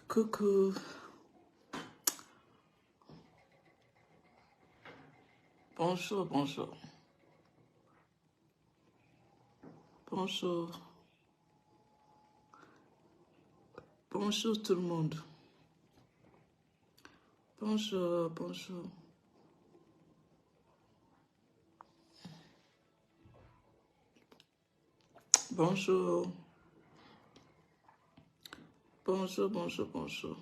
Coucou. Bonjour, bonjour. Bonjour. Bonjour tout le monde. Bonjour, bonjour. Bonjour. Bonjour, bonjour, bonjour.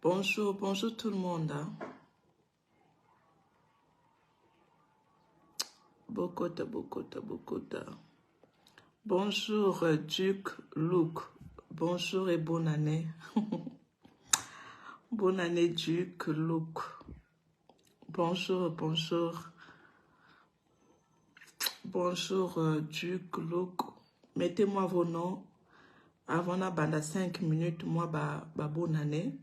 Bonjour, bonjour tout le monde. Hein. Bokota, Bokota, Bokota. Bonjour, Duc Luc. Bonjour et bonne année. Bonne année, Duc Luc. Bonjour, bonjour. Bonjour, Duc Luc. Mettez-moi vos noms. Avant la bande 5 minutes, moi, bonne année.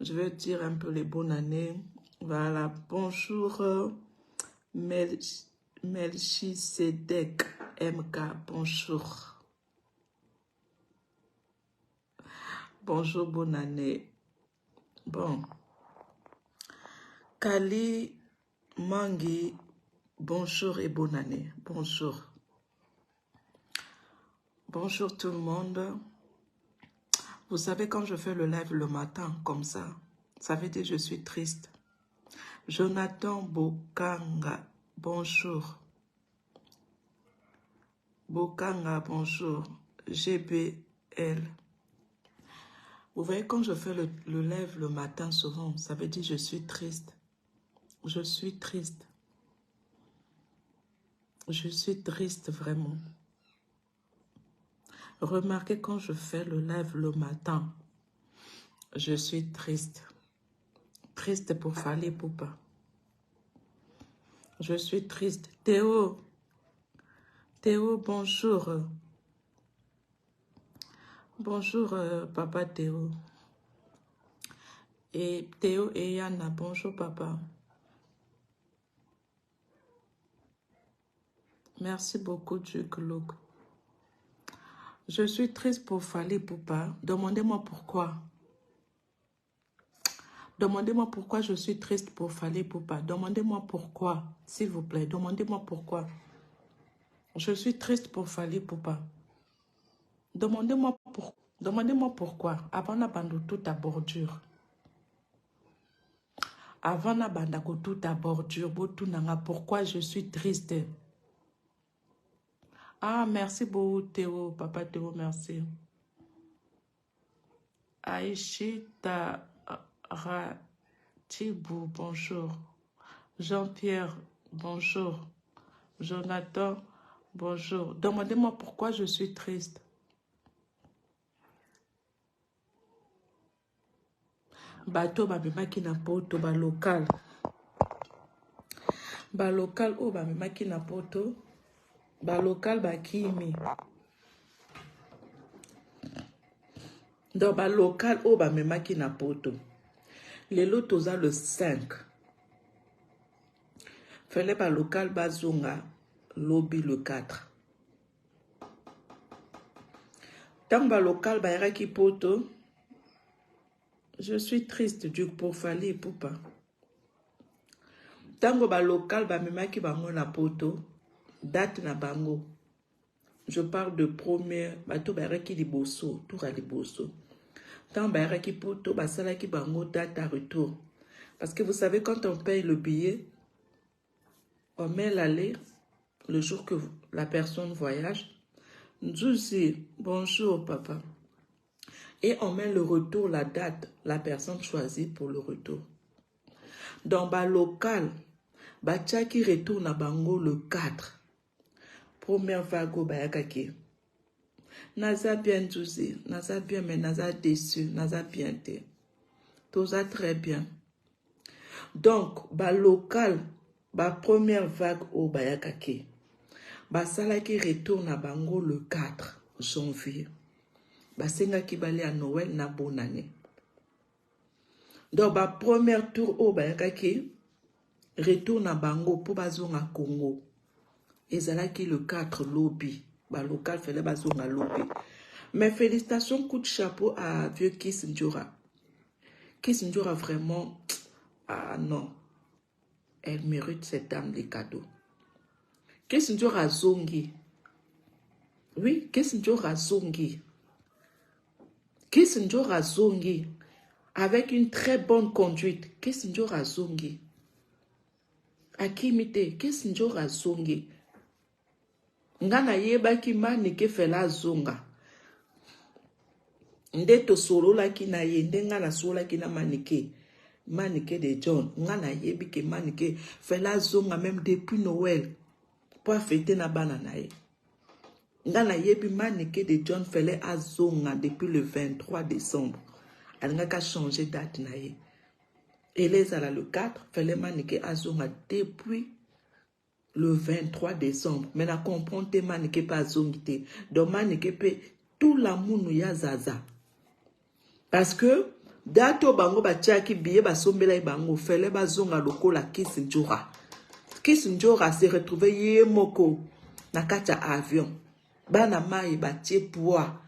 Je vais dire un peu les bonnes années. Voilà. Bonjour, Melchisedec MK. Bonjour. Bonjour, bonne année. Bon. Kali Mangi, bonjour et bonne année. Bonjour. Bonjour tout le monde. Vous savez, quand je fais le live le matin, comme ça veut dire que je suis triste. Jonathan Bokanga, bonjour. Bokanga, bonjour. GBL. Vous voyez, quand je fais le live le matin, souvent, ça veut dire que je suis triste. Je suis triste. Je suis triste, vraiment. Remarquez, quand je fais le live le matin, je suis triste. Triste pour Fally Ipupa. Je suis triste. Théo. Théo, bonjour. Bonjour, papa Théo. Et Théo et Yana, bonjour, papa. Merci beaucoup, Duc Luc. Je suis triste pour Fally Ipupa. Demandez-moi pourquoi. Demandez-moi pourquoi je suis triste pour Fally Ipupa. Demandez-moi pourquoi, s'il vous plaît. Demandez-moi pourquoi. Je suis triste pour Fally Ipupa. Demandez-moi pourquoi. Avant la bande toute à bordure. Avant la bande toute à bordure. Pourquoi je suis triste. Ah, merci beaucoup, Théo. Papa Théo, merci. Aïchita Ratibou, bonjour. Jean-Pierre, bonjour. Jonathan, bonjour. Demandez-moi pourquoi je suis triste. Bateau, babemaki na poto, ba local. Ba local, oh, babemaki na poto. Ba local, ba kimi. Donc, ba local, oh, babemaki na poto. Les lots, toza le 5. Fallait ba local, ba zonga, lobby le 4. Tant ba local, ba eraki poto. Je suis triste du pour Fally Ipupa. Tango ba local ba memaki bango na poto, date na bango. Je parle de premier, bato ba reki liboso, tour à liboso. Tango ba reki poto, ba salaki bango date à retour. Parce que vous savez, quand on paye le billet, on met l'aller le jour que la personne voyage. Nzuzi, bonjour papa. Et on met le retour, la date, la personne choisie pour le retour. Dans ba local, Bacha qui retourne à Bango le 4. Première vague au Bayakaki. Naza bien douzi, Naza bien, mais Naza déçu, Naza bien té. Toza très bien. Donc, ba local, ba première vague au Bayakaki. Basala qui retourne à Bango le 4 janvier. Basenga qui balé à Noël na bonne année. Donc, ba première tour au Bayakaki. Retourne à Bango pour bazonga Congo. Ezalaki le 4 lobby. Ba local fallait bazonga lobby. Mes félicitations, coup de chapeau à vieux Kiss Njora. Kiss Njora vraiment, ah non, elle mérite cette dame des cadeaux. Kiss Njora zongi. Oui, Kiss Njora zongi. Kiss Njora zongi. Avec une très bonne conduite. Kiss Njora zongi. Akimite, Kiss Njora zongi. Ngana yeba ki manike fela zonga. Ndeto solo la ki na ye, ndenga na solo la ki na manike. Manike de John. Ngana yebi ke manike fela zonga même depuis Noël. Pour fêter na banana ye. Ngana yebi manike de John fele a zonga depuis le 23 décembre. Alanga ka changer date na ye. Et les ala le 4, fele manike a zonga depuis le 23 décembre. Mais na comprendre te manike pas zongite. Donc manike pe tout la mounou ya zaza. Parce que dato bango ba tchaki biye ba sombela bango fele ba zonga lokola Kiss Njora. Kiss Njora se retrouvé ye moko na kacha avion. Bana mai ba tiepua.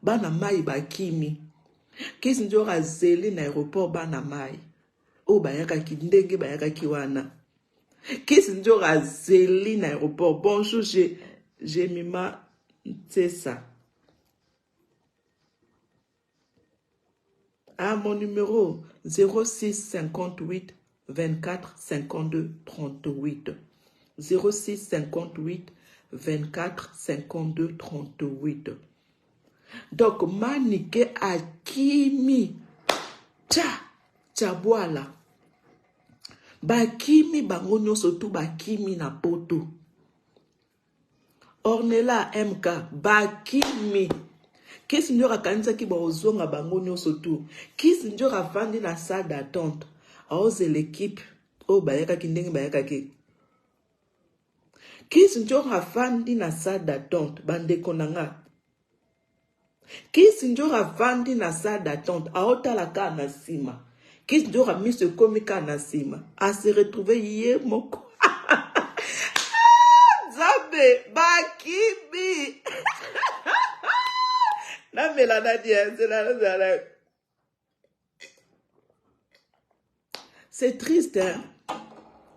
Bana mai ba kimi. Kiss Njora zeli na aéroport bana mai. O bayaka ki ndenge bayaka ki wana. Kiss Njora zeli na aéroport. Bonjour, j'ai mima c'est ça. Ah, mon numéro 06 58 24 52 38. 06 58 24 52 38. Donc, manike akimi. Tchabwala. Bakimi bangonyo sotu bakimi na poto. Ornella MK. Bakimi. Kiss Njora kanisa ki ba ozonga bangonyo sotu. Kiss Njora vandi na salle d'attente. Aoze l'équipe. O bayaka ki ndenge bayaka ki. Kiss Njora vandi na salle d'attente. Bande konanga. Kiss Njora vandi na salle d'attente. Aota la ka na sima. Kiss Njora mise komika na sima. A se retrouver ye moko. Zabe bakimi. La mélanie, c'est triste, hein?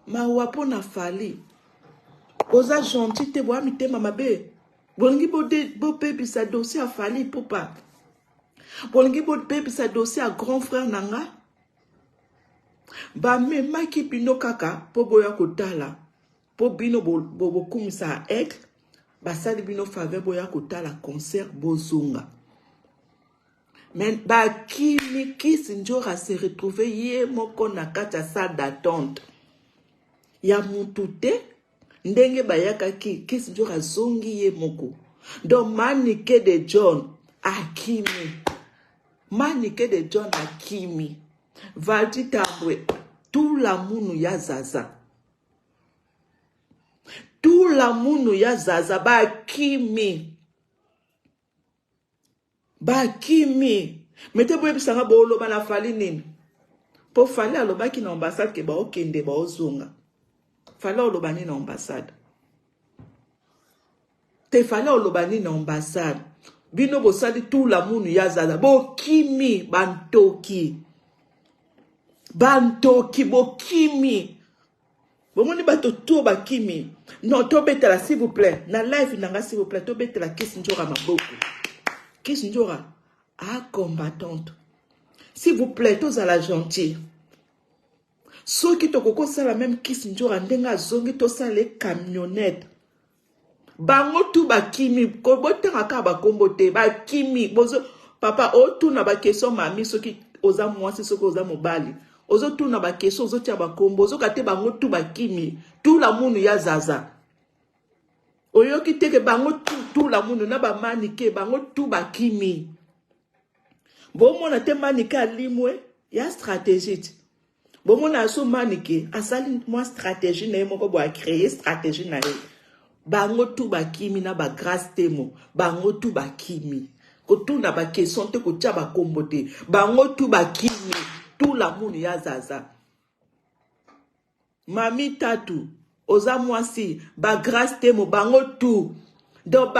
Ma wapo na fali. Oza gentil te boa mite mamabe. Bolingi bo baby sa dossier a fali popa. Bolingi bo baby sa dossier a grand frère nanga. Ba me maki bino kaka po boya kotala. Po bino bo kumisa ek. Ba sali bino faveur boya kotala concert bozonga. Mais bakimi Kiss Njora se retrouvé ye moko na kata salle d'attente. Ya mutute ndenge bayaka ki Kiss Njora zongi ye moko. Donc manike de John akimi. Manike de John akimi. Valdi Tambwe tout la munu ya zaza. Tout la munu ya zaza bakimi. Bakimi. Mete boye bisanga bo loba na fali nini. Po fali aloba ki na ambassade ke ba okende ba ozonga. Fali aloba ni na ambassade. Te fali aloba ni na ambassade. Bino bo sali tout la munu ya zaza. Bo kimi bantoki. Bantoki bo kimi. Bon moni bato to ba kimi. Non to betela s'il vous plaît. Na live nanga s'il vous plaît to betela Kiss Njora maboko. Kiss Njora, combattante. S'il vous plaît, tous à la gentille. Ceux qui te connaissent la même Kiss Njora, ndenga zongi to sa les camionnettes. Bango tu ba kimi, kobote raka ba kombote, ba kimi, bozo papa o tu na ba question mami ceux qui oza mwasi ceux qui oza mobali. Ozo tu na ba question ozo tia ba kombo, ozo kate bango tu ba kimi, tout la munu ya zaza. Oyoki teke bango tout la munu na ba manike bango tout ba kimi. Bon mona te manike alimwe ya stratégie. Bon mona aso manike asali moi stratégie na yemo ko bo a créer stratégie na ye. Bango tout ba kimi na ba grâce temo. Bango tout ba kimi. Ko tout na ba question te ko tia ba kombote. Bango tout ba kimi. Tout la munu ya zaza. Mami tatu. Oza mwasi, ba grâce temo, bango tout. Donc,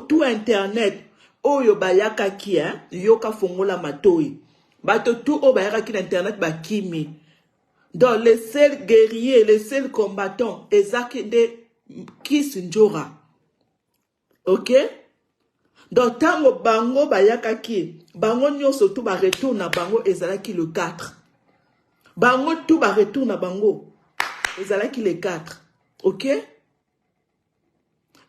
tout internet. oyo bayakaki yoka fongola matoi bato tout oyo bayakaki na internet bakimi donc le seul guerrier le seul combattant ezaki nde Kiss Njora. Ok? Donc tango bango bayakaki bango nyonso tout ba retour na bango ezalaki le 4 bango tout ba retour na bango ezalaki le 4. Ok?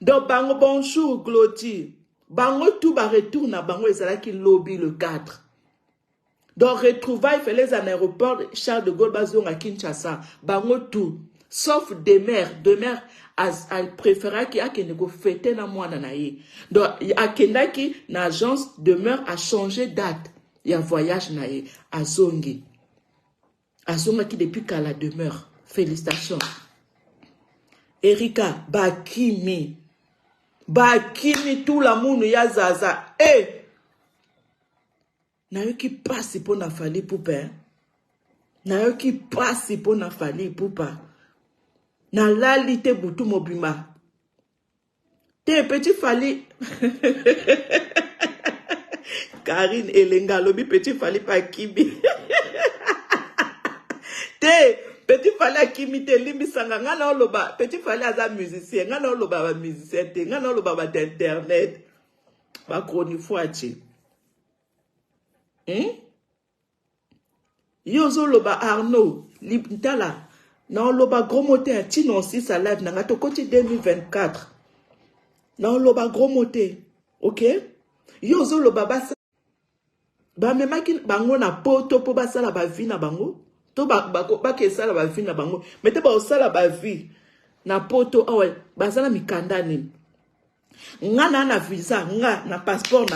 Donc bango bonjour Glody bango tout ba retour na bango ezalaki lobby le 4. Donc retrouvailles fait en aéroport Charles de Gaulle bazong à Kinshasa bango tout sauf Demer elle préféra qui a qu'une fêter na moi nanaye. Donc akendaki na agence Demer a changé date. Il y a voyage naye à Zongi. À Zonga qui depuis qu'à la demeure. Félicitations. Erika Bakimi tout la monde ya zaza. Eh na yo qui passe pour na fali poupa. Na yo qui passe pour na fali poupa. Na lalité boutou mobima. Te petit fali. Karine Elenga lobi petit fali pa kibi. Te petit fali a kimi te limbi sanga ngana oloba petit fali aza musicien ngana oloba ba musicien te ngana oloba ba internet ba chronifoachi. Yozo loba Arnaud Libntala. Non, loba gros moté, tino aussi sa live, n'a to côté 2024. Non, loba gros moté. Ok? Yozo loba basa. Ba memaki bango na poto po basala ba vie na bango. To ba ke sala ba vie na bango. Mete ba osala ba vie na poto awe basala mikanda nini. Nga na visa, nga na passeport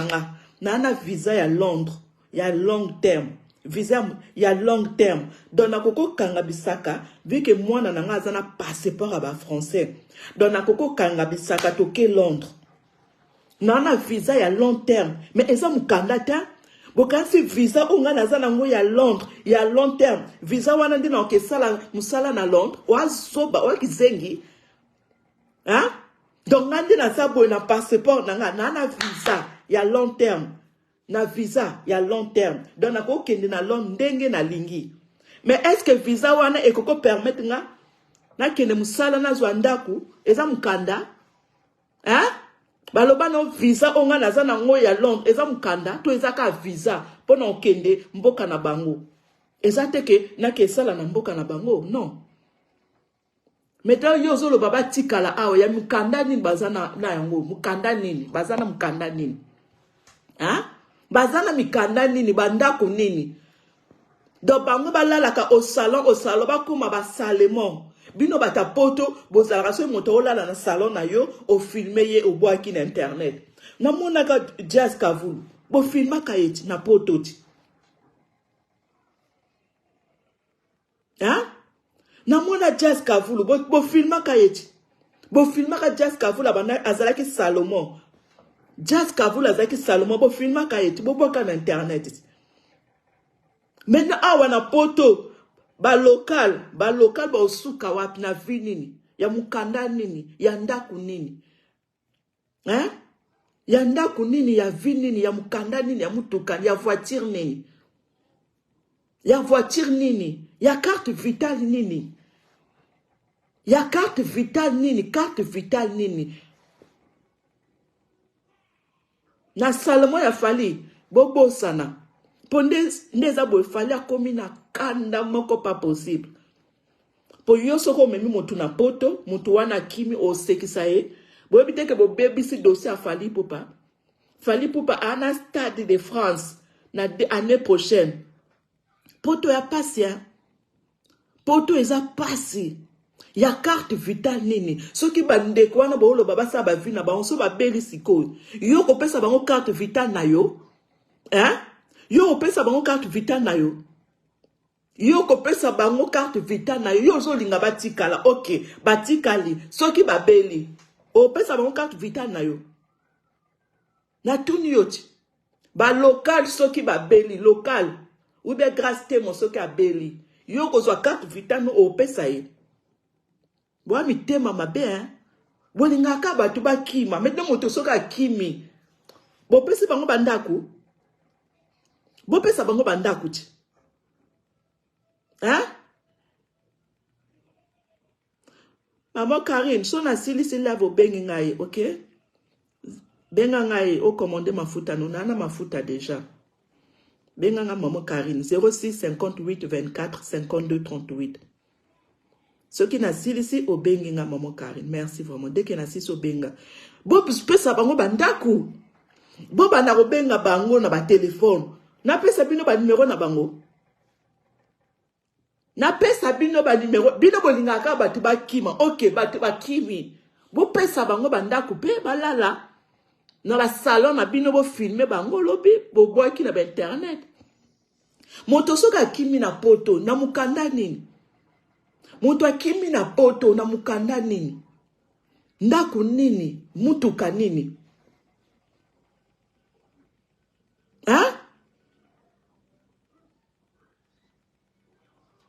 na visa ya Londres, ya long terme. Visa ya long terme. Donc na koko kanga bisaka vu que moi na nga azana passeport aba français. Donc na koko kanga bisaka toke Londres. Na visa ya long terme. Mais eza mukanda ta bokansi visa unga nazana ngo ya Londres ya long terme. Visa wana ndina okesala musala na Londres wa soba wa kizengi. Hein? Donc ngandi na sabo na passeport na visa ya long terme. Na visa ya long terme. Donc na ko kende na long ndenge na lingi. Mais est-ce que visa wana ekoko permettre nga na kende musala na zwandaku eza mukanda? Hein? Baloba no visa onga nazana ngo ya Londres eza mukanda to eza ka visa pona okende mboka na bango. Eza teke na kesala na mboka na bango? Non. Maintenant yozo lo baba tikala awo ya mukanda nini bazana na yango mukanda nini bazana mukanda nini? Hein? Bazana mikanda nini bandako nini. Donc bango balalaka au salon bakuma ba salement. Bino bata poto bozalaka so moto olala na salon na yo o filmer ye o boaki na internet. Na monaka Jazz Kavulu bo filma kayeti na poto ti. Hein? Na mona Jazz Kavulu bo filma kayeti. Bo filma ka Jazz Kavulu abana azalaki Salomon. Jazz Kavulu azaki Salomon bo filma kayeti bo boka na internet. Maintenant awa na poto ba local ba osuka wapi na vi nini ya mukanda nini ya ndaku nini. Hein? Ya ndaku nini ya vi nini ya mukanda nini ya mutuka ya voiture nini. Ya voiture nini ya carte vitale nini. Ya carte vitale nini. Na Salomon ya fali bobo sana. Ponde ndeza boy fali akomi na kanda moko pas possible. Po yoso ko memi motu na poto, motu wana kimi o sekisa ye. Boy biteke bo baby si dossier a fali poupa. Fali poupa ana Stade de France na année prochaine. Poto ya pasi ya. Poto eza pasi. Ya carte vitale nini. Soki bandeko wana boolo baba sa ba vi na ba onso ba beli sikoyo. Yo ko pesa bango carte vitale na yo. Hein? Yo ko pesa bango carte vitale na yo. Yo ko pesa bango carte vitale na yo. Yo zo linga batikala. OK, batikali. Soki ba beli. O pesa bango carte vitale na yo. Na tuni yoti. Ba local soki ba beli local. Ou be grâce te mo soki a beli. Yo ko zo carte vitale no o pesa ye. Boa mi tema mabe hein. Bolinga ka batu ba kima. Maintenant moto soka kimi. bopesi bango bandaku. Bopesa bango bandaku ti. Hein? Maman Karine, son asili si la vo bengi ngai, ok? Benga ngai o commandé mafuta, nous nana mafuta déjà. Benga nga maman Karine, 06 58 24 52 38. Ceux qui n'asili si o bengi nga maman Karine, merci vraiment. Dès qu'il n'asili o benga. Bo pesa bango bandaku. Bo bana ko benga bango na ba téléphone. Na pesa bino ba numéro na bango. Na pesa bino ba numéro, bino bolingaka batu ba kima. OK, batu ba kimi. Bo pesa bango bandaku pe balala. Na la salon na bino bo filmer bango lobi bo boaki na ba internet. Moto soka kimi na poto na mukanda nini? Moto akimi na poto na mukanda nini? Ndaku nini? Mutuka nini? Hein?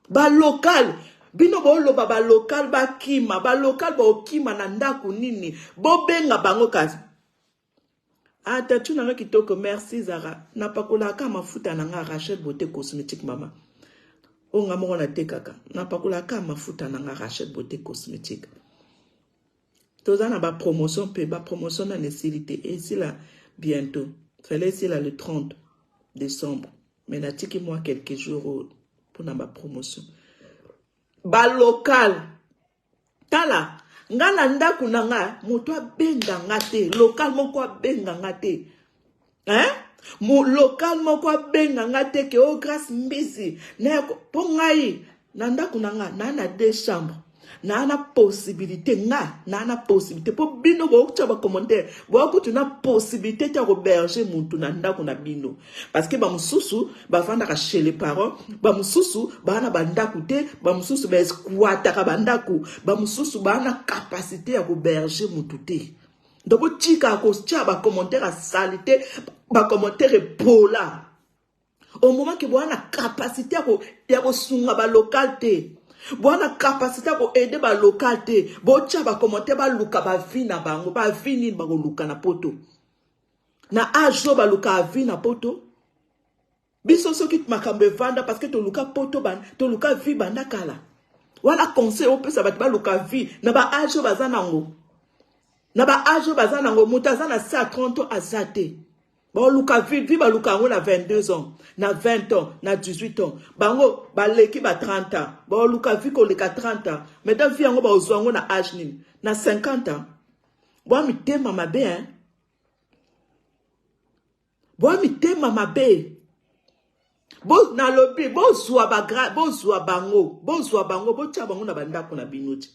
Ba local bino boloba ba local ba kima ba local ba okima na ndaku nini bo benga bango kazi. Ata tu nanga kitoko merci Zara na pakola ka mafuta nanga Rachel Beauté Cosmétique mama. Onga mo na tekaka na pakola ka mafuta nanga Rachel Beauté Cosmétique. Tozana ba promotion pe ba promotion na nécessité et ici là bientôt. Fallait ici là le 30 décembre. Mais na tiki moi quelques jours pour ma promotion. Ba local. Tala. Ngala ndaku nanga. Moto benga ngate. Local moko benga ngate. Hein? Mo local moko benga ngate ke o grâce mbizi. Na pongai. Nandaku nanga. Nana 2 chambres. Nana possibilité nga. Nana possibilité. Po bino bo chaba commentaire. Bo akutu na possibilité ta roberger muntu nandaku na bino. Parce que ba mususu ba fanda ka chez les parents, ba mususu ba na bandaku te, ba mususu ba squatter ka bandaku, ba mususu ba na capacité ya roberger muntu te. Donc tika ko chaba commentaire à salité, ba commentaire pola. Au moment que bo na capacité ya ko sunga ba local te. Bona capacité pour aider ba localité bo tia ba commenter ba luka ba vi na bango ba vi ni ba luka na poto na ajo ba luka vi na poto biso soki makambe vanda parce que to luka poto ban to luka vi banda kala wana conseil o pesa ba luka vi na ba ajo bazanango mutazana sa 30 azate ba luka vi ba luka ngo na 22 ans na 20 ans, na 18 ans. Bango, ba leki ba 30 ans. Ba luka vi ko leka 30 ans. Mais dans vie, ba ozwango na âge nini. Na 50 ans. Bo mi tema mabe, hein. Bo mi tema mabe. Bo na lobi, bo zwa ba gra, bo zwa bango, bo tia bango na bandako na binoti.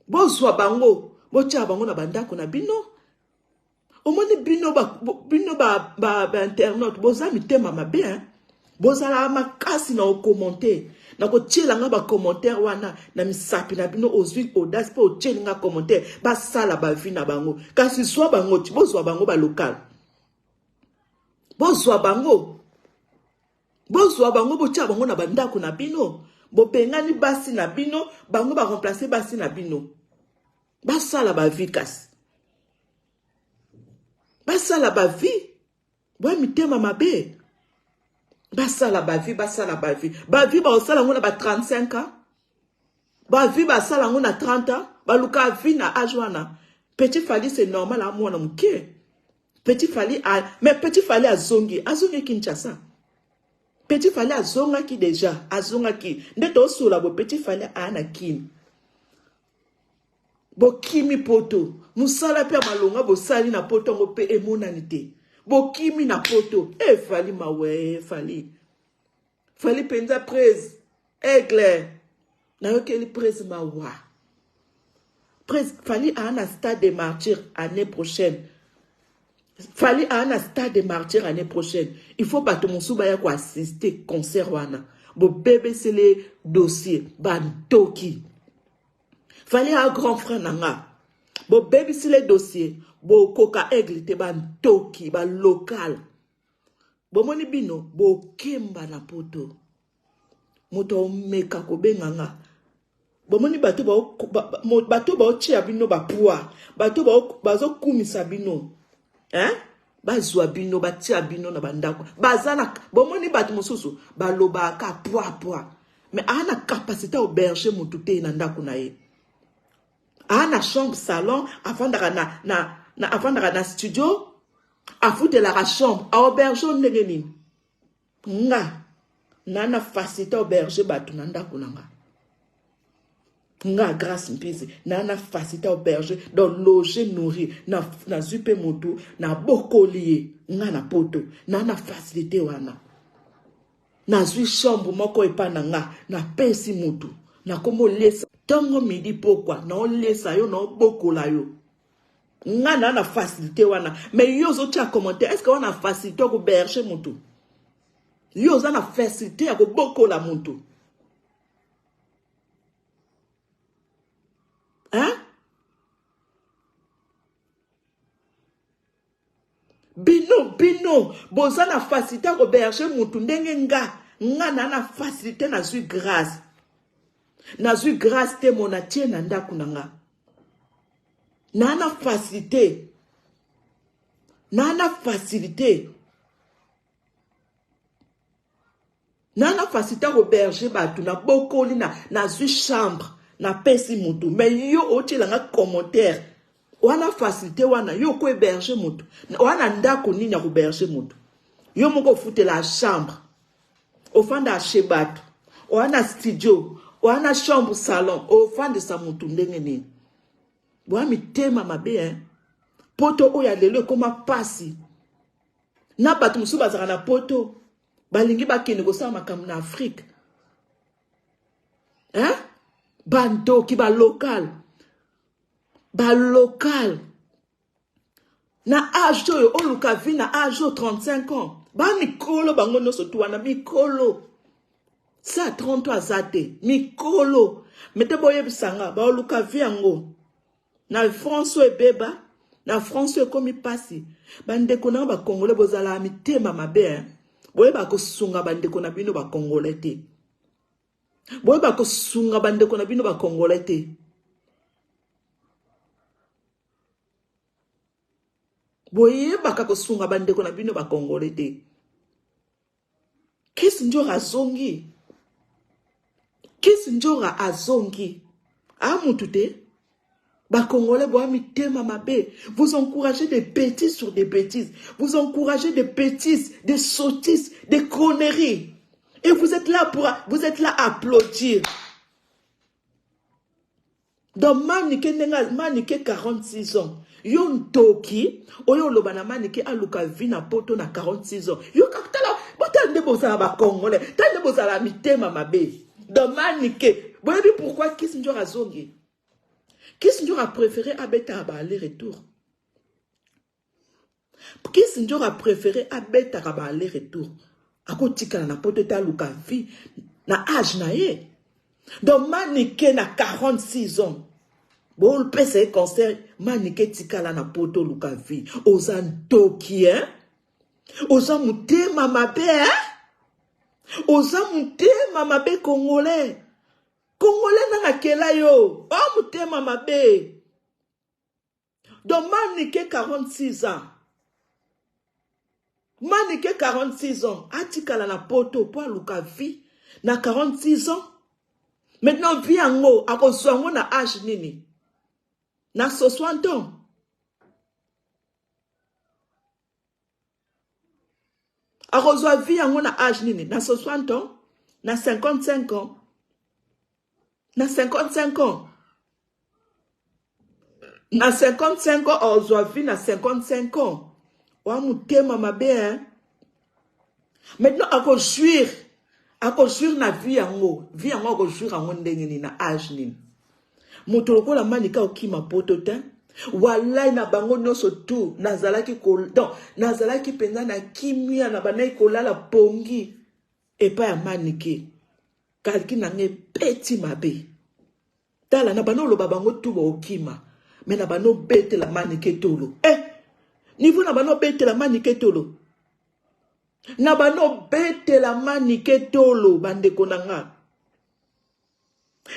Bo zwa bango, bo tia bango na bandako na bino. Omoni bino ba internet boza mitema mabe hein boza la makasi na commenter na ko tiela nga ba commentaire wana na misapi na bino ozwi audace po tiela nga commentaire ba sala ba vi na bango kasi swa bango ti bozwa bango ba local bozwa bango bo tia bango na bandako na bino bo pengani basi na bino bango ba remplacer basi na bino ba sala ba vi kasi basala ba vie boy mitema mabe basala ba vie ba osala ngona ba 35 ans ba vie basala ngona 30 ans ba luka vie na âge wana petit fali c'est normal à moi na muke petit fali mais petit fali azongi Kinshasa petit fali azonga ki déjà azonga ki ndeto sula bo petit fali ana kin bo kimi poto musala pe malonga bo sali na poto ngo pe emonanite bo kimi na poto fali mawe fali penza presse aigle na yokeli presse mawa presse fali a un stade de martyr année prochaine fali a un stade de martyr année prochaine il faut pas tout musuba ya ko assister concert wana bo bébé c'est les dossiers bantoki fallait un grand frère nanga. Bo baby si les dossiers. Bo koka aigle te ban toki, ban local. Bo moni bino, bo kemba na poto. Moto meka ko benganga. Bo moni bato ba chia bino ba poa. Bato ba zo kumisa bino. hein bazwa bino batia bino na bandako bazana bomoni bat mosusu baloba ka poa mais ana capacité au berger mutu te na ndako na ye ana chambre salon afandaka na afandaka na studio afutelaka chambre au berger ndenge nini nga nana facilité au berger batu na ndako nanga nga grâce mpise nana facilité au berger donc loger nourrir na zupe mutu na bokolier nga na poto nana facilité wana na zui chambre moko epana nga na pesi mutu na komo lesa tongo midi pokwa na olesa yo na bokola yo nga na facilité wana mais yo zo tia commentaire est-ce que wana facilité ko berger mutu yo za na facilité ya ko bokola mutu hein bino boza na facilité ya ko berger mutu ndenge nga na facilité na zui grâce te mona tie na ndako na nga na facilité ko berger batu na bokoli na zui chambre na pesi mutu mais yo otila nga commentaire wana facilité wana yo ko berger mutu wana ndako nini ya ko berger mutu yo moko fute la chambre ofanda chez batu wana studio wana chambre salon ofanda sa mutu ndenge nini bwa mitema mabe hein poto oya lelo koma pasi na batu musu bazaka na poto balingi bakene ko sa makambo na Afrique hein bando ki ba local na âge to oluka vi na âge 35 ans ba mikolo bango no sotu wana mikolo sa 33 azate mikolo mete boye bisanga ba oluka vi yango na François ebeba na François komi pasi bandeko na ba congolais bozala mitema mabe boye ba ko sunga bandeko na bino ba congolais te boye ba ko sunga bandeko na bino ba congolais te boye ba ka ko sunga bandeko na bino ba congolais te kisi njora azongi amutu te ba congolais boye mitema mabe vous encouragez des bêtises sur des bêtises vous encouragez des bêtises des sottises des conneries et vous êtes là à applaudir donc manike 46 ans yon toki oyo lobana manike aluka vina poto na 46 ans yo kakutala botande bozala ba congolais tande bozala mitema mabe donc manike boyebi pourquoi Kissinger azongi Kissinger a préféré abeta ba aller-retour Kissinger a préféré abeta ba aller-retour akotikala na poto ta luka vi na âge na ye donc manike na 46 ans bon pese concert manike tikala na poto luka vi ozan toki hein ozan mutema mabe hein ozan mutema mabe congolais na kela yo mutema mabe donc manike 46 ans manike 46 ans atikala na poto po luka vi na 46 ans maintenant vi yango akozwa ngo na âge nini na 60 ans akozwa vi yango na âge nini na 60 ans na 55 ans na 55 ans na 55 ans akozwa vi na 55 ans wa mutema mabe hein maintenant akojuire na vie yango akojuire yango ndenge nini na âge nini moto lokola manika okima poto te walai na bango nyonso tu nazalaki penza na kimia na banai kolala pongi epa ya manike kalki nange peti mabe tala na bano loba bango tu okima me na bano bete la manike tolo niveau na bano bete la manike tolo na bano bete la manike tolo bandeko nanga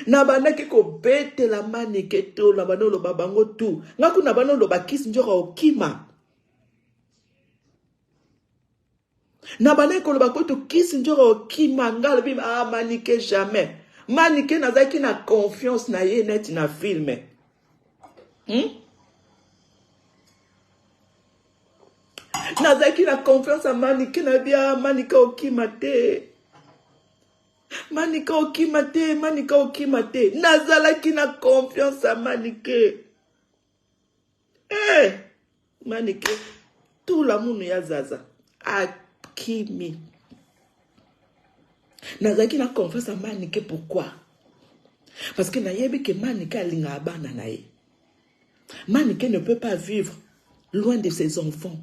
na banaki ko bete la manike tolo na bano loba bango tu ngaku na bano loba Kissinger okima Na bana koloba poto kisi njoro ki mangala bi manike jamais. Manike nazaki na confiance na ye net na filme. Nazaki na confiance a manike na bia manika okimate. Manika okimate, manika okimate. Nazalaki na confiance a manike. Manike. Tout la munu ya zaza. Akimi. Nazaki na confiance a manike pourquoi? Parce que nayebi que manike alinga abana na ye. Manike ne peut pas vivre loin de ses enfants.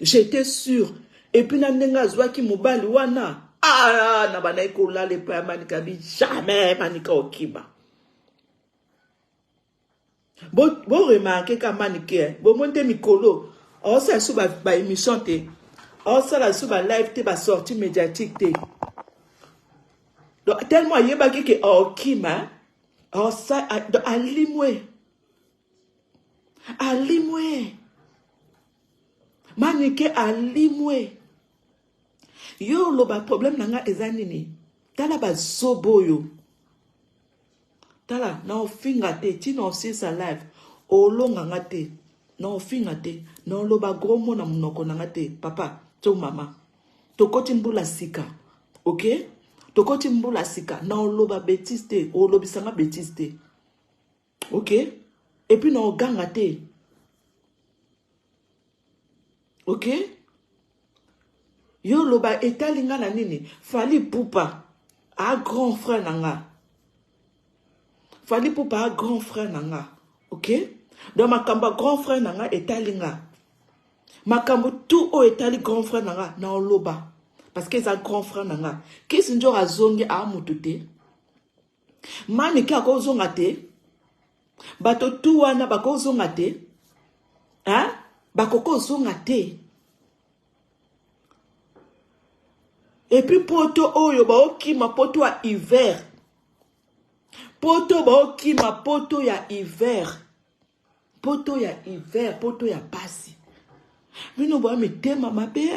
J'étais sûr. Et puis nanenga zwaki mobali wana. Na banayi kola le pa manika bi jamais manika okima. Bon remarquer ka manike bon monte mikolo. On ça sous ba émission te. On ça la sous ba live te ba sortie médiatique te. Donc tellement yeba ke okima. On ça alimwe. Alimwe. Manike alimwe. Yo loba problème nanga ezanini. Tala ba soboyo. Tala na ofinga te ti na osi sa live. Olonga ngate. Na ofinga te. Na loba gros mot na munoko nanga te. Papa, to mama. Tokoti mbula sika. OK? Tokoti mbula sika. Na loba bêtise te. Olobisanga bêtise te. OK? Et puis na oganga te. OK? Yo loba etalinga na nini? Fali Poupa a grand frère nanga. Fali Poupa a grand frère nanga. OK? Donc makamba grand frère nanga etalinga. Makambo tout o etali grand frère nanga na loba. Parce que ça grand frère nanga. Qu'est-ce que njora zongi a mutute? Manike akozonga te. Bato tout wana bakozonga te. Hein? Bakoko zonga te. Et puis poto oyo baokima poto ya hiver. Poto baokima poto ya hiver. Poto ya hiver, poto ya pasi. Mino boa mitema mabe.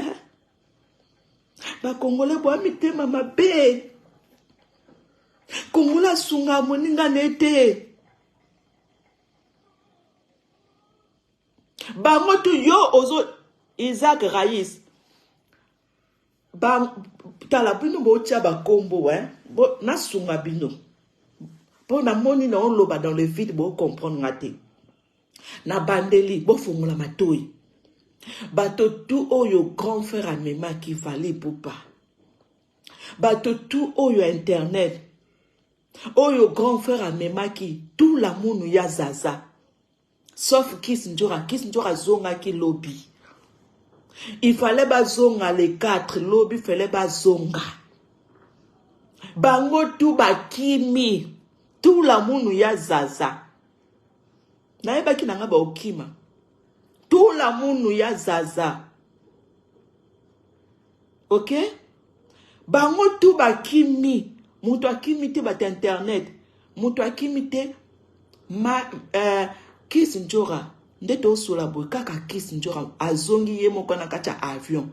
Ba Congolais boa mitema mabe. Kongola sunga moninga nete. Ba moto yo ozo Isaac Raïs. Ba tala bino bo tia ba kombo bo na sunga bino. Pour na moni na on loba dans le vide bo comprendre ngate. Na bandeli bo fongola matoi. Bato tout oyo grand frère amema qui Fali Poupa. Bato tout oyo internet. Oyo grand frère amema qui tout la munu ya zaza. Sauf Kiss Njora zonga ki lobby. Il fallait bazonga les 4 lobby fallait bazonga. Bango tout bakimi. Tout la munu ya zaza. Na eba ki nanga ba okima. Tout la munu ya zaza. OK? Bango tout bakimi. Mutu akimi te bat internet. Mutu akimi te Kiss Njora ndeto sola boy kaka Kiss Njora azongi ye moko na kacha avion.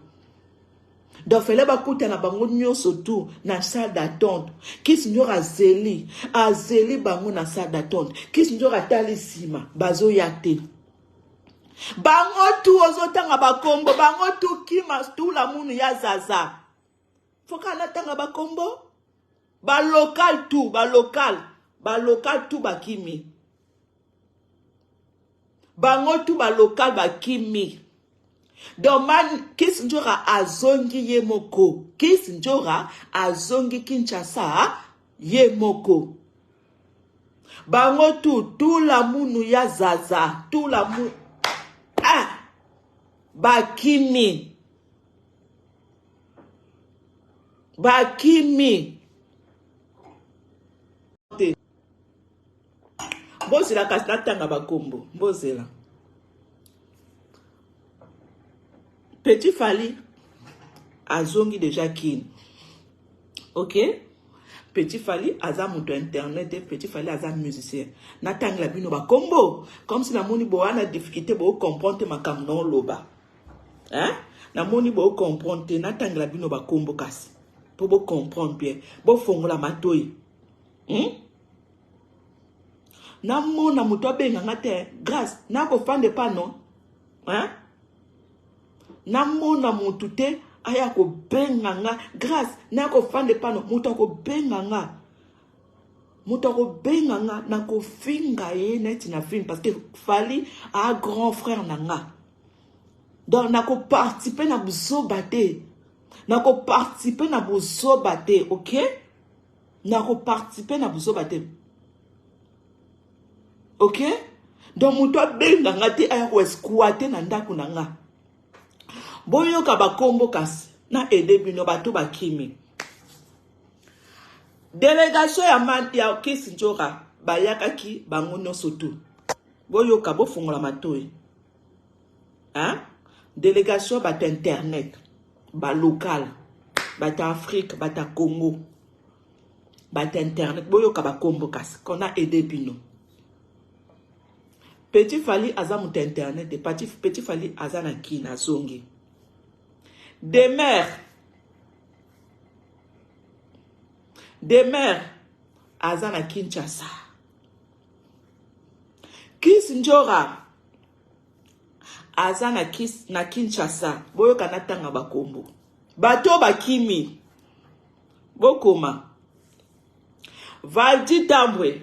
Donc fele ba kuta na bango nyonso tout na salle d'attente. Kiss Njora azeli bango na salle d'attente. Kiss Njora tali sima bazo yate. Bango tout ozotanga bakombo bango tout kima tout la munu ya zaza. Foka na tanga bakombo ba local tout bakimi. Bango tout ba local ba kimi. Donc man Kiss Njora azongi ye moko. Kiss Njora azongi Kinshasa ye moko. Bango tout la munu ya zaza. Tout la munu. Bakimi. Bozela kasna tanga bakombo. Bozela. Petit Fali azongi déjà kin. OK? Petit Fali aza muto internet et Petit Fali aza musicien. Natang la bino bakombo. Comme si la moni bo ana difficulté bo comprendre makamno loba. hein na moni bo comprendre te na tangla bino ba kombo kasi pour bo comprendre bien bo fongola matoi na mona muto abenga ngate grâce na ko fande pa non hein na mona mutu te aya ko benga nga grâce na ko fande pa non muto ko benga nga na ko finga ye neti na film parce que fali a grand frère na nga donc na ko participer na buzoba te OK na ko participer na buzoba te OK donc muto benga nga te aya ko squatter na ndako na nga boyo ka ba kombo kasi na ede bino bato bakimi délégation ya Kisinjora bayakaki bango nyonso tu boyoka bofungola matoi hein délégation bata internet ba local bata Afrique bata Congo bata internet boyoka bakombo kasi kona aidé bino Petit Fally aza muta internet de Petit Fally aza na kina zongi Demer aza na Kinshasa. Kisinjora aza na Kinshasa. Boyo kanatanga bakombo. Bato bakimi. Bokoma. Valdi Tambwe.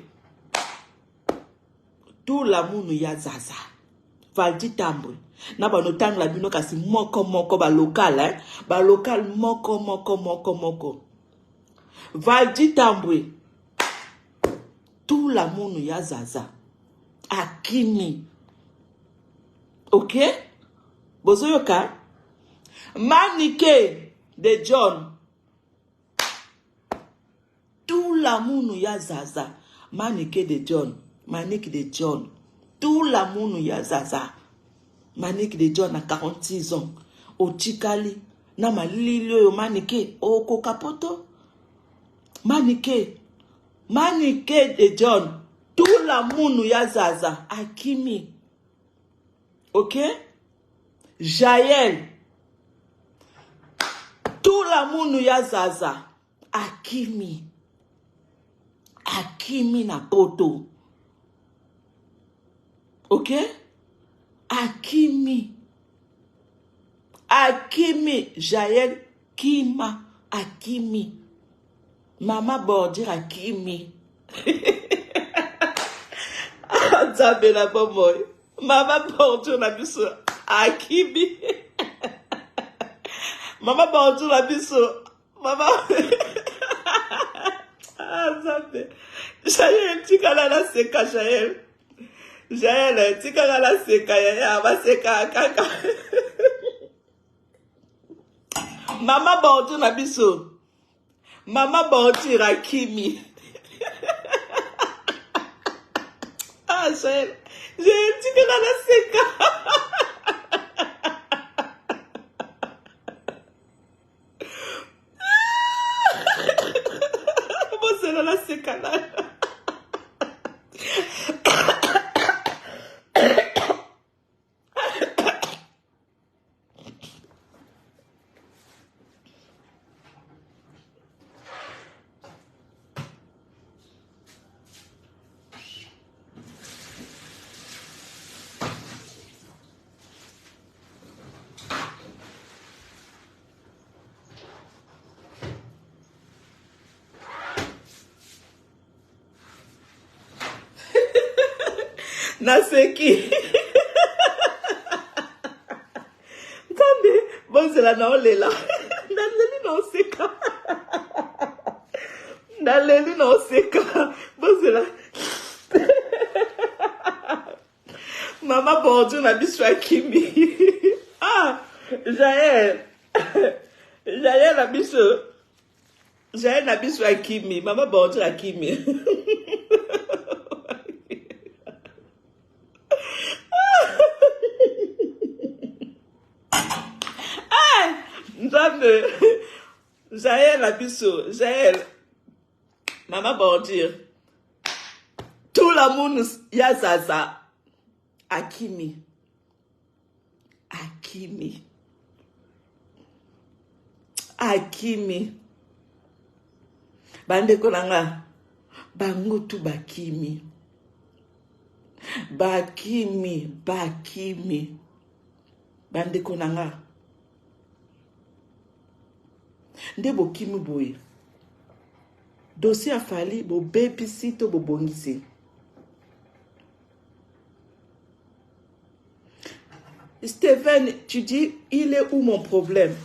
Tout la munu ya zaza. Valdi Tambwe. Na banotang la bino kasi moko ba local ba local moko. Valdi Tambwe. Tout la munu ya zaza. Akimi. OK? Bozoyoka? Manike de John. Tout la munu ya zaza. Manike de John. Tout la munu ya zaza. Manike de John a 46 ans. Ochikali. Na malilio yo manike. Oko kapoto. Manike de John. Tout la munu ya zaza. Akimi. OK? Jaël. Tout la munu ya zaza. Akimi. Akimi na poto. OK? Akimi. Jaël Kima. Akimi. Mama Bordir Akimi. Zabela Bomoy. Mama Bordir la biso Akimi. Mama Bordir la biso. Mama. Zabe. Jaël tikala la seka Jaël. Jaël tikala la seka ya ba seka kaka. Mama Bordir la biso. Mama Bordir Akimi. Jaël tikala la seka. Bosela la seka la. Naseki. Tambe, bonzela na olela. Naleli na oseka. Naleli na oseka. Bonzela. Mama Bordio na biso Akimi. Ah, Jaël. Jaël na biso. Jaël na biso Akimi. Mama Bordio Akimi. Jaël la biso, Jaël, Mama Bordir, tout la monde ya zaza, Akimi, akimi. Bandeko nanga, bango tu bakimi. Bakimi. Bandeko nanga. Nde bokimi boye. Dossier a fallu, bo baby sito bo bongisi. Steven, tu dis, il est où mon problème?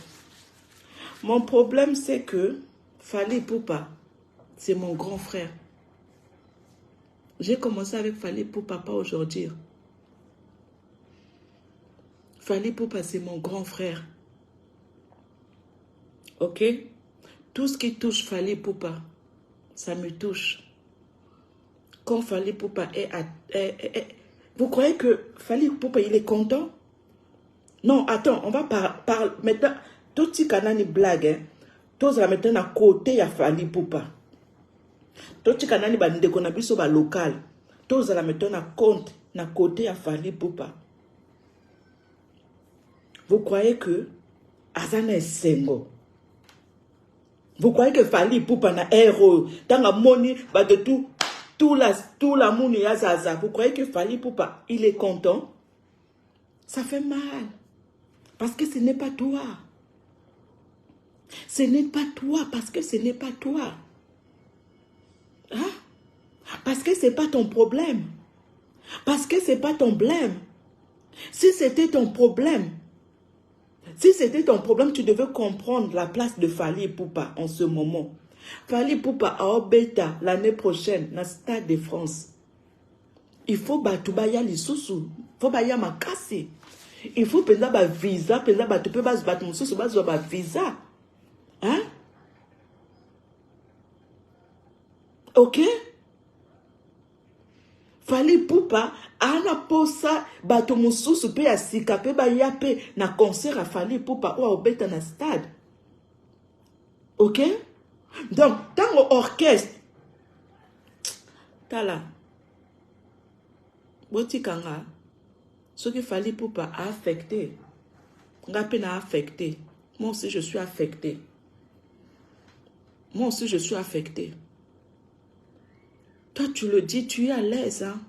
Mon problème, c'est que Fally Ipupa, c'est mon grand frère. J'ai commencé avec Fally Ipupa, pas aujourd'hui. Fally Ipupa, c'est mon grand frère. Ok? Tout ce qui touche Fally Ipupa, ça me touche. Quand Fally Ipupa vous croyez que Fally Ipupa, il est content? Non, attends, on va parler. Maintenant, tout ce qui blague, hein, tous la maintenant à côté, il y a Fally Ipupa. Tout ce qui est na local, tous la maintenant à compte, na côté, il y a Fally Ipupa. Vous croyez que Azana est sengo? Vous croyez que Fally Ipupa na héros? Dans la money, bah de tout la mouni ya zaza. Vous croyez que Fally Ipupa, il est content? Ça fait mal. Parce que ce n'est pas toi. Ce n'est pas toi. Parce que ce n'est pas toi. Hein? Parce que ce n'est pas ton problème. Parce que ce n'est pas ton blême. Si c'était ton problème, tu devais comprendre la place de Fally Ipupa en ce moment. Fally Ipupa à Obeta l'année prochaine, dans le Stade de France. Il faut batubaya lisusu. Il faut baya makasi. Il faut penser à visa, penser à tu peux pas battre mon sous base de visa. Hein? Ok? Fally Ipupa ana posa bato mususu pe ya sika pe ba ya pe na concert à Fally Ipupa ou obeta na stade. Ok? Donc, dans l'orchestre, tala, botikanga, ce que Fally Ipupa a affecté, Ngapé n'a affecté. Moi aussi, je suis affecté. Moi aussi, je suis affecté. Toi, tu le dis, tu es à l'aise, hein?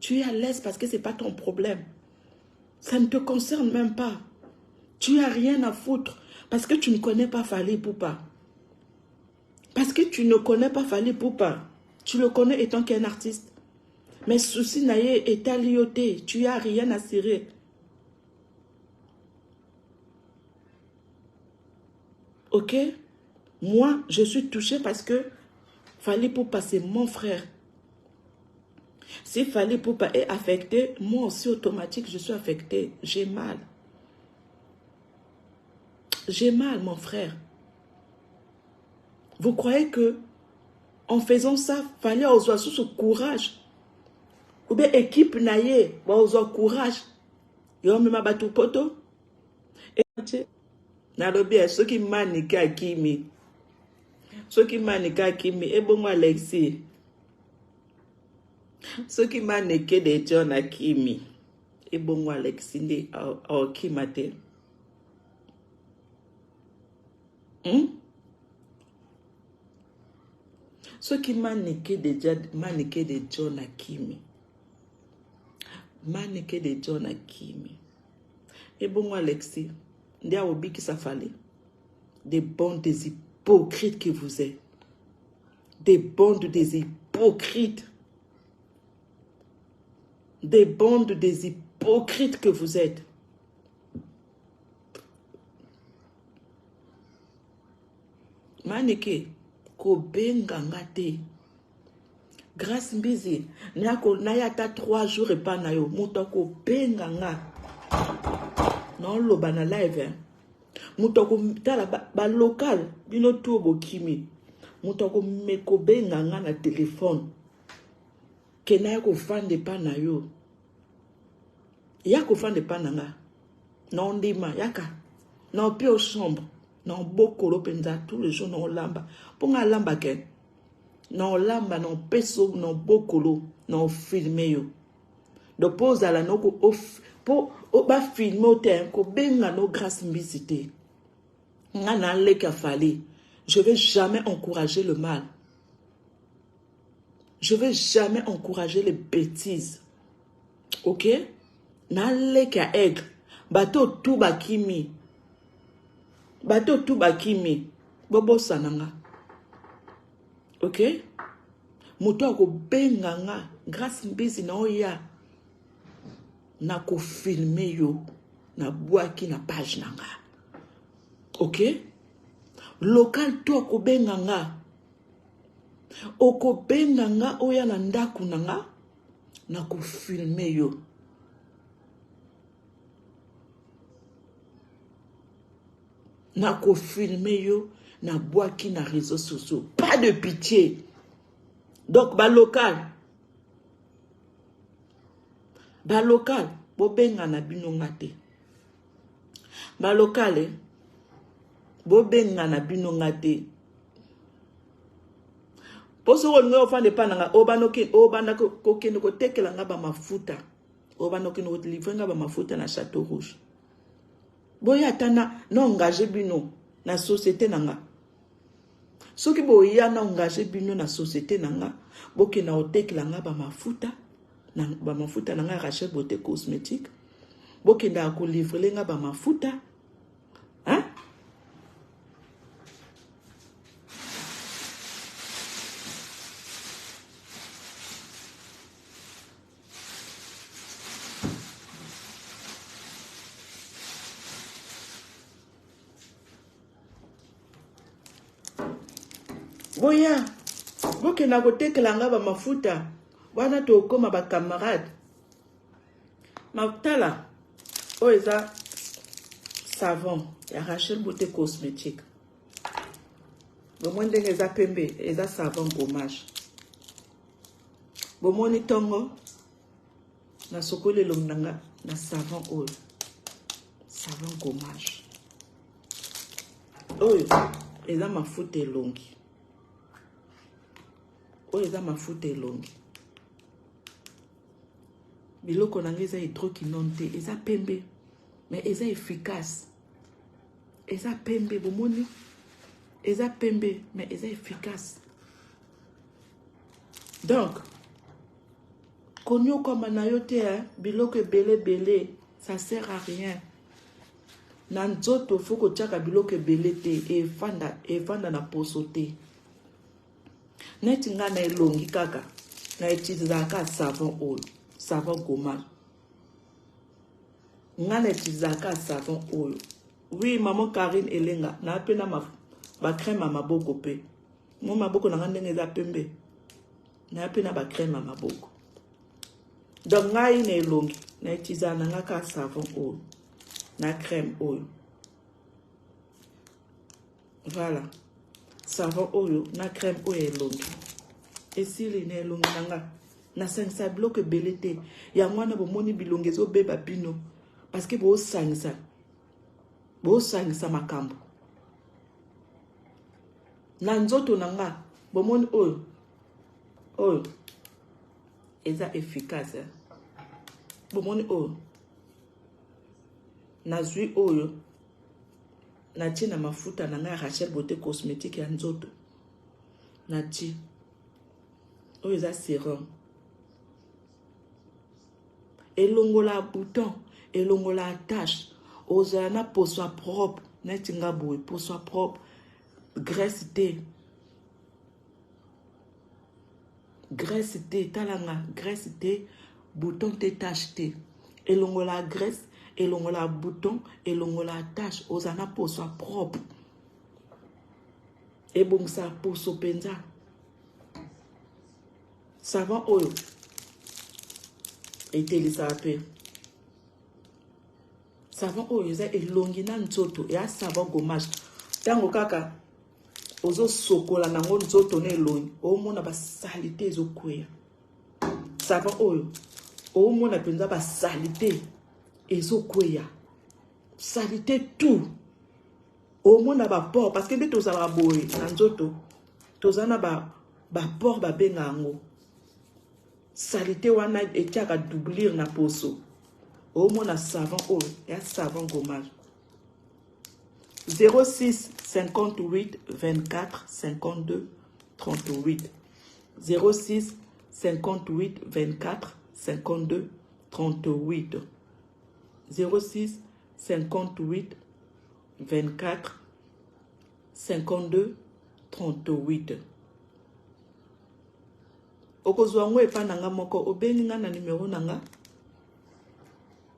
Tu es à l'aise parce que ce n'est pas ton problème. Ça ne te concerne même pas. Tu n'as rien à foutre parce que tu ne connais pas Fally Ipupa. Parce que tu ne connais pas Fally Ipupa. Tu le connais étant qu'un artiste. Mais souci naïe est à lioté. Tu n'as rien à cirer. Ok? Moi, je suis touchée parce que Fally Ipupa, c'est mon frère. Si Fally Ipupa est affecté, moi aussi automatique, je suis affectée. J'ai mal. J'ai mal, mon frère. Vous croyez que en faisant ça, fallait avoir ce courage? Ou bien équipe naïe, avoir courage. Yo me ma batu poto. Et nalobi ceux qui maniquent à Kimi. Ceux qui maniquent à Kimi, et bon Alexis. Ceux qui maniquent des John à Kimi. Et bon Alexis, à Kimate. Ceux qui maniquent des John à Kimi. Maniquent des John à Kimi. Et bon Alexis, ndia obi qui ça fallait. Des bandes des hypocrites que vous êtes. Des bandes des hypocrites. Des bandes des hypocrites que vous êtes. Maneke, ko benga ngate. Grâce mbizi, nayata 3 jours et pas nayo. Muto ko benga nga. Non lo bana live. Muto ko tala ba local, bino tubo kimi. Muto ko meko benga nga na téléphone. Kena ko fande pa nayo. Ya ko fande pa nanga. Non ndima yaka. Non pio chambre. Non bokolo penza tous les jours non lamba. Ponga lamba ken. Non lamba non peso non bokolo non filme yo. De pose à la no ko ba filme o te ko benga no grâce mbisité. Je ne vais jamais encourager le mal. Je ne vais jamais encourager les bêtises. Ok? Naleka aigle. Bato tout bakimi. Bato tout bakimi. Bobo sananga. Ok? Muto ako benganga. Grâce mbizi na oya. Na ko filmer yo. Na boaki na page nanga. Ok? Local to ako benganga. Oko benganga oya na ndaku nanga. Na ko filmer yo. Na ko filmer yo. Na boaki na réseaux sociaux. Pas de pitié. Donc, ba local. Ba local. Bo benga na bino ngate. Ba local. Bo benga na bino ngate. Poso ko ngo fa de pananga obanoke obanda ko kende ko tekela nga ba mafuta. Obanoke no livrer nga ba mafuta na Château Rouge. Boya tana na engagé bino na société nanga. Soki boya na engagé bino na société nanga, boke na otekela nga ba mafuta nanga Rachel Beauté Cosmétique. Boke nda ko livrer nga ba mafuta. Hein? Boya, boke na kotekela nga ba mafuta, wana to koma ba camarade. Mautala, o eza savon ya Rachel Beauté Cosmétique. Bomoni ndenge eza pembe, eza savon gommage. Bomoni tongo na sokole longnanga na savon oil. Savon gommage. Oyo eza mafuta elongi. Oyo eza mafuta elongi. Biloko nanga eza hydroquinone, eza pembe, mais eza efficace. Eza pembe, bomoni, eza pembe, mais eza efficace. Donc, konyo koma na yo te, biloko belé, ça sert à rien. Na nzoto foko tchaka biloko belé te, evanda na poso te. Neti nga na elongi kaka, na etizaka savon oil, savon gommage. Nga na etizaka savon oil. Oui, maman Karine Elenga, na apena ba crème à maboko pe. Mo maboko na ndenge za pembe. Na apena ba crème à maboko. Donc nga ina elongi, na etizana nga ka savon oil, na crème oil. Voilà. Savon oil, na crème oil elongi. Et si il est long na sangisa bloque belete ya mwana bomoni bilongezo beba bino parce que bo sangisa makambo na nzoto nanga bomoni oyo eza efficace bomoni oyo na zui oyo na tina mafuta nanga Rachel Beauté Cosmétique ya nzoto na ti oyo eza sérum. Elongola bouton, elongola tache, ozala na poso propre, neti nga boye, poso propre, graisse te, talanga, graisse te, bouton te, tache te. Elongola graisse, elongola bouton, elongola tache, ozala na poso propre. Ebongisa poso penza. Savon oil. Etelisa ape. Savon oil eza elongi na nzoto ya savon gommage. Tango kaka ozo sokola nango nzoto na elongi. Omona ba salite ezokweya. Savon oil. Omona penza ba salite ezokweya. Salite tout. Omona ba port parce que nde tozala boye na nzoto. Tozana ba port ba benga ngo. Salite wana etiaka doublir na poso. Au moins na savon oil, ya savon gommage. 06 58 24 52 38. 06 58 24 52 38. 06 58 24 52 38. Okozwango epa nanga moko obengi nga na numéro nanga.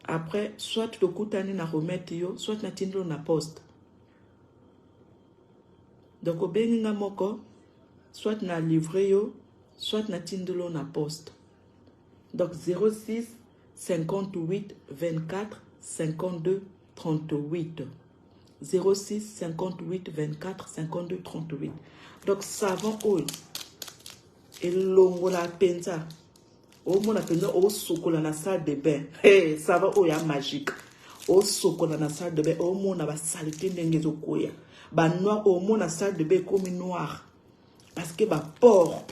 Après, soit tu kutani na remettre yo, soit na tindlo na poste. Donc obengi nga moko, soit na livrer yo, soit na tindlo na poste. Donc 06 58 24 52 38. 06 58 24 52 38. Donc savon oil. Et longo la pensa. Au mon appelle au sokola na salle de bain. Hey, savon oil magique. Au sokola na salle de bain. Au mon a saleté n'engezo koya. Ba noir au mon na salle de bain comme noir. Parce que ba porc.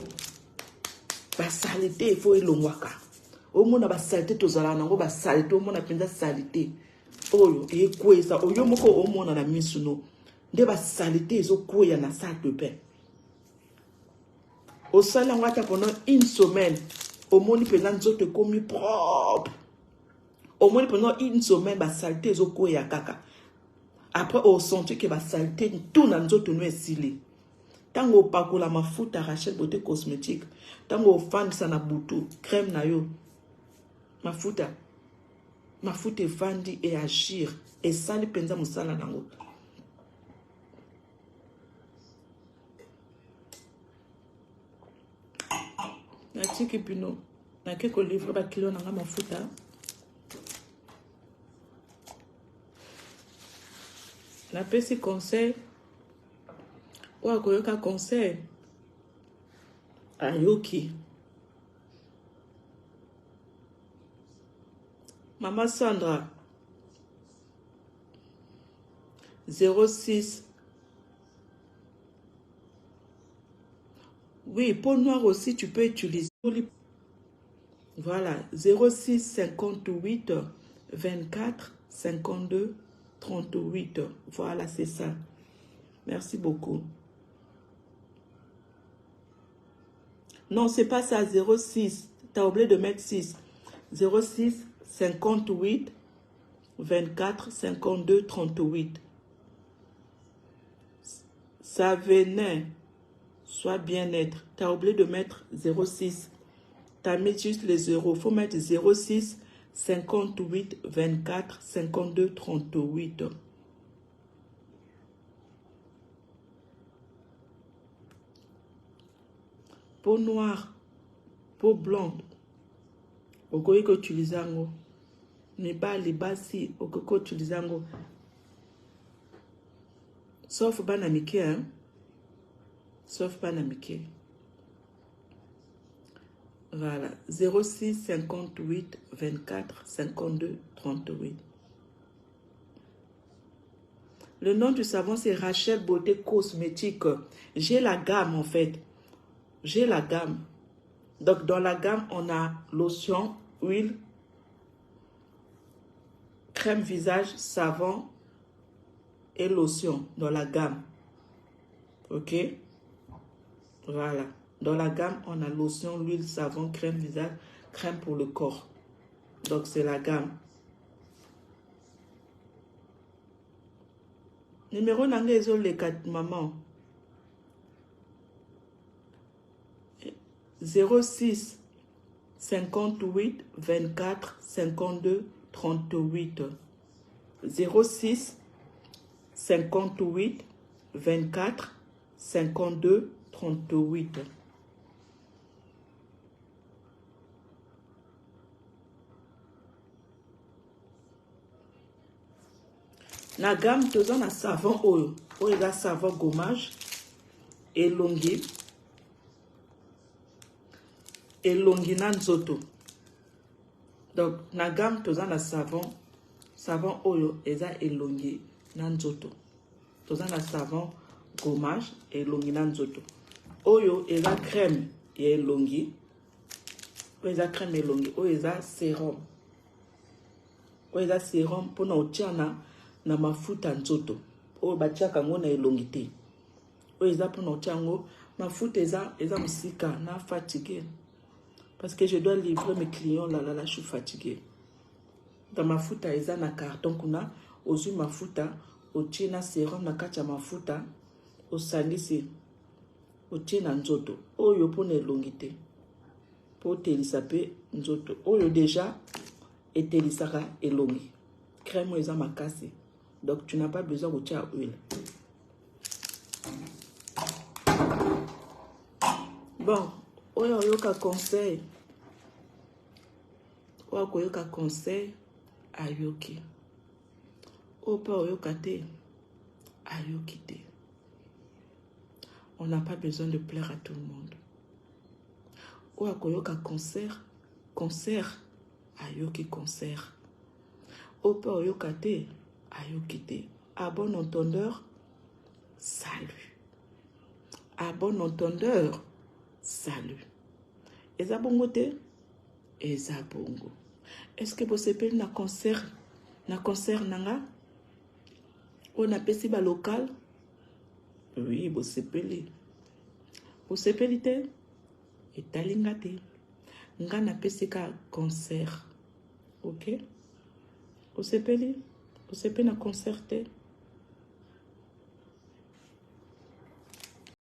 Ba saleté il faut elongwaka. Au mon a saleté tozala nango ba saleté au mon a pensa saleté. Oyo e kwesa oyo moko au mon na misuno. De ba saleté ezo koya na salle de bain. Au salon pendant une semaine, au monde pendant te commis propre. Au monde pendant une semaine, ba saleté zo koya kaka. Après au senti que ba saleté tout na nzoto no esili. Tango pakola mafuta Rachel beauté cosmétique, tango fan sana butu, crème na yo. Mafuta fandi et agir et sali penza musala nango. Na tiki pino na keko livre ba kilo nanga mafuta na pesi conseil wa koyoka conseil ayoki Mama Sandra 06. Oui, peau noire aussi, tu peux utiliser. Voilà, 06 58 24 52 38. Voilà, c'est ça. Merci beaucoup. Non, c'est pas ça, 06. Tu as oublié de mettre 6. 06 58 24 52 38. Ça venait. Sois bien-être. Tu as oublié de mettre 06. Tu as mis juste les zéros. Il faut mettre 06 58 24 52 38. Peau noire, peau blonde. Okoye ko utilizango. Ne pas les basi. Okoye ko utilizango. Sauf banamike, hein. Sauf banamike. Voilà. 06 58 24 52 38. Le nom du savon, c'est Rachel Beauté Cosmétique. J'ai la gamme, en fait. J'ai la gamme. Donc, dans la gamme, on a lotion, huile, crème visage, savon et lotion dans la gamme. Ok? Voilà. Dans la gamme, on a lotion, l'huile, savon, crème visage, crème pour le corps. Donc, c'est la gamme. Numéro nangezo les 4 maman. 06 58 24 52 38. 06 58 24 52 38. La gamme tous on a savon oil. Oil la savon gommage et longi. Et longi na nzoto. Donc la gamme tous on a savon oil et ça elongi na nzoto. Tous on a savon gommage et longi na nzoto. Oyo et la crème et elongi. Oyo la crème et elongi. Oyo la sérum. Oyo la sérum pour na otiana na mafuta nzoto oyo batiaka yango na elongi te oyo eza mpona otia yango mafuta eza mosika na fatigué parce que je dois livrer mes clients là je suis fatigué dans mafuta eza na carton kuna ozwi mafuta otie na sérum na kati ya mafuta osangisi otie na nzoto oyo mpona elongi te mpo otelisa mpe nzoto oyo deja etelisaka elongi crème eza makasi donc tu n'as pas besoin kotia huile. Bon, oyo oyoka conseil oyo koyoka conseil ayoki oyo mpe oyoka te ayoki te. On n'a pas besoin de plaire à tout le monde. Oyo koyoka concert ayoki concert oyo mpe oyoka te ayoki te. À bon entendeur, salut. À bon entendeur, salut. Eza bongo te? Eza bongo. Est-ce que vous sepeli na concert nanga? On a pesi ba local? Oui, vous sepeli. Vous sepeli te? Etalinga te. Nga na pesi ka concert. Ok? Vous sepeli na concert te?